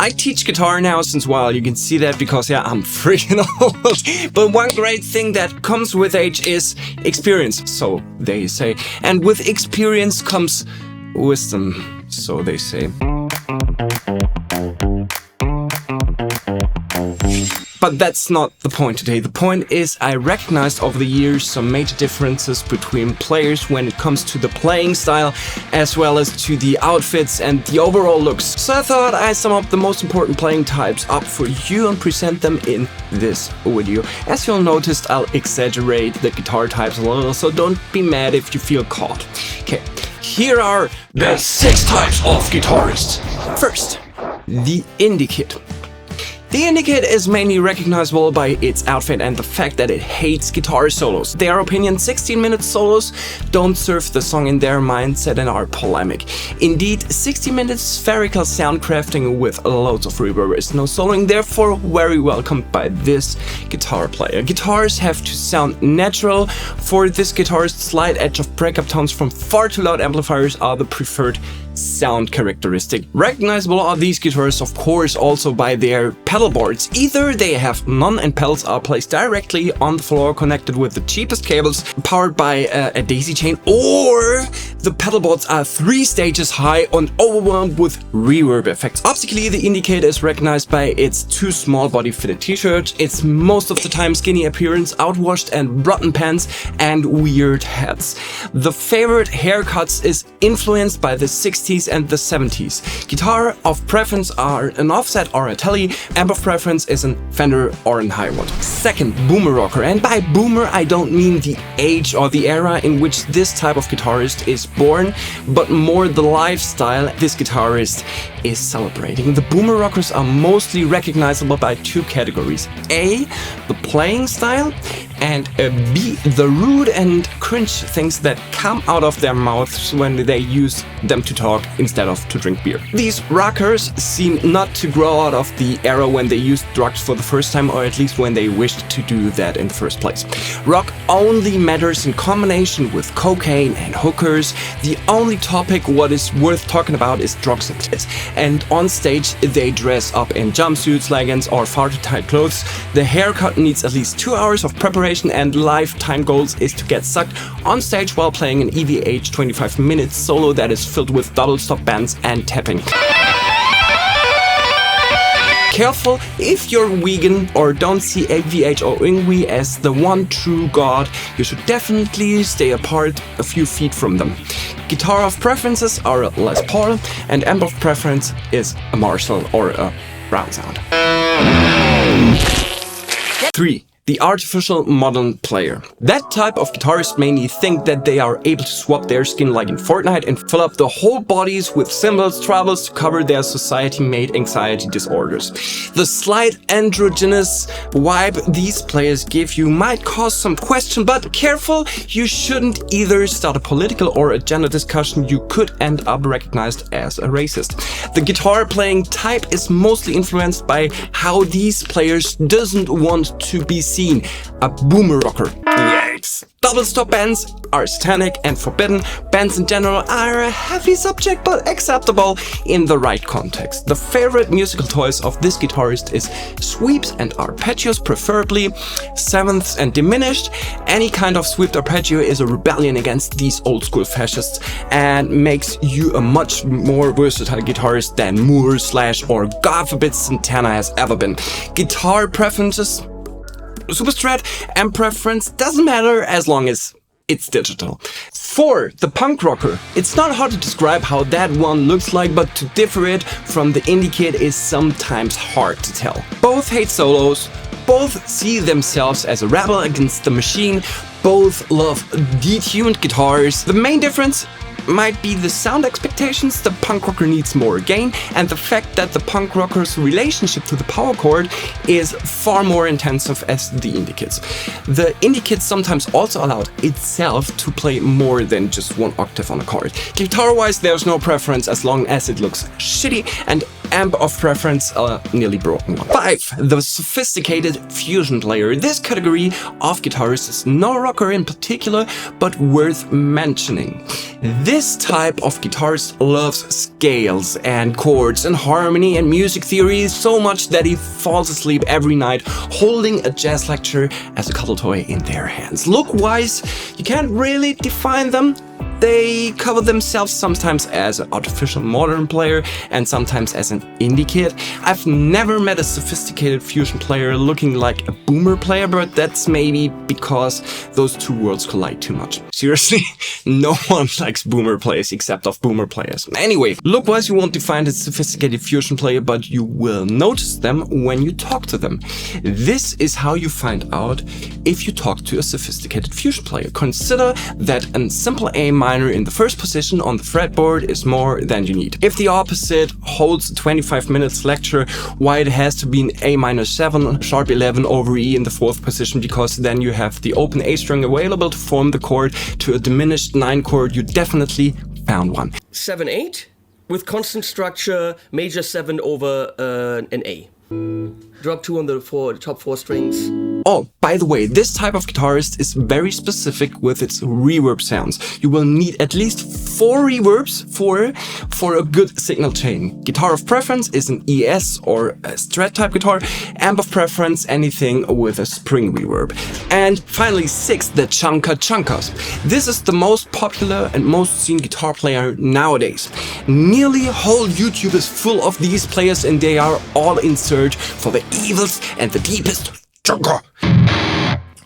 I teach guitar now since a while, you can see that because yeah, I'm freaking old. But one great thing that comes with age is experience, so they say. And with experience comes wisdom, so they say. But that's not the point today. The point is I recognized over the years some major differences between players when it comes to the playing style as well as to the outfits and the overall looks. So I thought I'd sum up the most important playing types up for you and present them in this video. As you'll notice, I'll exaggerate the guitar types a little, so don't be mad if you feel caught. Okay, here are the 6 types of guitarists. First, the indie kid. The indie kid is mainly recognizable by its outfit and the fact that it hates guitar solos. Their opinion, 16-minute solos don't serve the song in their mindset and are polemic. Indeed, 60-minute spherical sound crafting with loads of reverb is no soloing, therefore very welcomed by this guitar player. Guitars have to sound natural. For this guitarist, slight edge of breakup tones from far too loud amplifiers are the preferred sound characteristic. Recognizable are these guitars, of course, also by their pedal boards. Either they have none and pedals are placed directly on the floor connected with the cheapest cables powered by a daisy chain, or the pedal boards are 3 stages high and overwhelmed with reverb effects. Optically, the indie kit is recognized by its too small body fitted t-shirt, its most of the time skinny appearance, outwashed and rotten pants, and weird hats. The favorite haircuts is influenced by the 60s and the 70s. Guitar of preference are an offset or a telly, amp of preference is an Fender or an Highwood. Second, boomer rocker, and by boomer I don't mean the age or the era in which this type of guitarist is born, but more the lifestyle this guitarist is celebrating. The boomer rockers are mostly recognizable by 2 categories: A, the playing style, and B, the rude and cringe things that come out of their mouths when they use them to talk instead of to drink beer. These rockers seem not to grow out of the era when they used drugs for the first time, or at least when they wished to do that in the first place. Rock only matters in combination with cocaine and hookers. The only topic what is worth talking about is drugs and tits. And on stage they dress up in jumpsuits, leggings or far too tight clothes. The haircut needs at least 2 hours of preparation, and lifetime goals is to get sucked on stage while playing an EVH 25-minute solo that is filled with double stop bends and tapping. Careful, if you're vegan or don't see AVH or Yngwie as the one true god, you should definitely stay apart a few feet from them. Guitar of preferences are a Les Paul, and amp of preference is a Marshall or a Brown sound. 3. The artificial modern player. That type of guitarist mainly think that they are able to swap their skin like in Fortnite and fill up the whole bodies with cymbals, trebles to cover their society-made anxiety disorders. The slight androgynous vibe these players give you might cause some question, but careful, you shouldn't either start a political or a gender discussion. You could end up recognized as a racist. The guitar playing type is mostly influenced by how these players doesn't want to be seen. A boomer rocker. Yikes. Double stop bends are satanic and forbidden. Bends in general are a heavy subject but acceptable in the right context. The favorite musical toys of this guitarist is sweeps and arpeggios, preferably sevenths and diminished. Any kind of sweeped arpeggio is a rebellion against these old school fascists and makes you a much more versatile guitarist than Moore, Slash or God forbid Santana has ever been. Guitar preferences, super strat, amp preference doesn't matter as long as it's digital. 4. The punk rocker. It's not hard to describe how that one looks like, but to differ it from the indie kid is sometimes hard to tell. Both hate solos, both see themselves as a rebel against the machine, both love detuned guitars. The main difference might be the sound expectations. The punk rocker needs more gain, and the fact that the punk rocker's relationship to the power chord is far more intensive as the indie kids. The indie kids sometimes also allowed itself to play more than just one octave on a chord. Guitar-wise, there's no preference as long as it looks shitty, and amp of preference, a nearly broken one. 5. The sophisticated fusion player. This category of guitarist is no rocker in particular, but worth mentioning. This type of guitarist loves scales and chords and harmony and music theory so much that he falls asleep every night holding a jazz lecture as a cuddle toy in their hands. Look-wise, you can't really define them. They cover themselves sometimes as an artificial modern player and sometimes as an indie kid. I've never met a sophisticated fusion player looking like a boomer player, but that's maybe because those two worlds collide too much. Seriously, no one likes boomer players except of boomer players. Anyway, look-wise you won't define a sophisticated fusion player, but you will notice them when you talk to them. This is how you find out if you talk to a sophisticated fusion player. Consider that a simple A minor in the first position on the fretboard is more than you need. If the opposite holds a 25 minutes lecture, why it has to be an A minor 7, sharp 11 over E in the 4th position, because then you have the open A string available to form the chord to a diminished 9 chord, you definitely found one. 7/8 with constant structure, major 7 over an A. Drop 2 on the top 4 strings. Oh, by the way, this type of guitarist is very specific with its reverb sounds. You will need at least 4 reverbs for a good signal chain. Guitar of preference is an ES or a Strat type guitar. Amp of preference, anything with a spring reverb. And finally 6, the Chunka Chunkas. This is the most popular and most seen guitar player nowadays. Nearly whole YouTube is full of these players and they are all in search for the evils and the deepest Chunka.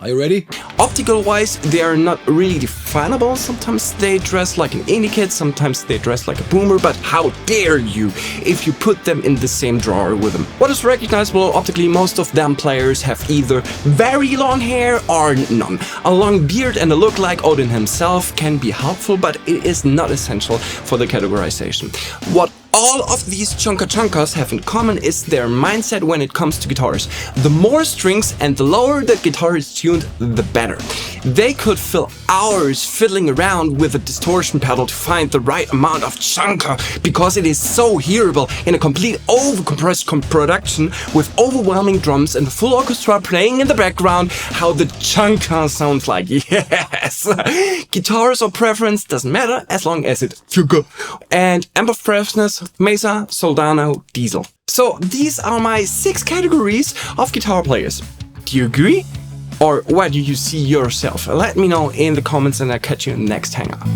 Are you ready? Optical wise, they are not really definable. Sometimes they dress like an indie kid, sometimes they dress like a boomer, but how dare you if you put them in the same drawer with them. What is recognizable optically, most of them players have either very long hair or none. A long beard and a look like Odin himself can be helpful, but it is not essential for the categorization. What all of these Chunka Chunkas have in common is their mindset when it comes to guitars. The more strings and the lower the guitar is tuned, the better. They could fill hours fiddling around with a distortion pedal to find the right amount of Chunka because it is so hearable in a complete overcompressed production with overwhelming drums and a full orchestra playing in the background how the Chunka sounds like. Yes! Guitars or preference doesn't matter as long as it's Chunka. And amp of preference, Mesa, Soldano, Diesel. So these are my 6 categories of guitar players. Do you agree? Or where do you see yourself? Let me know in the comments and I'll catch you in the next hangout.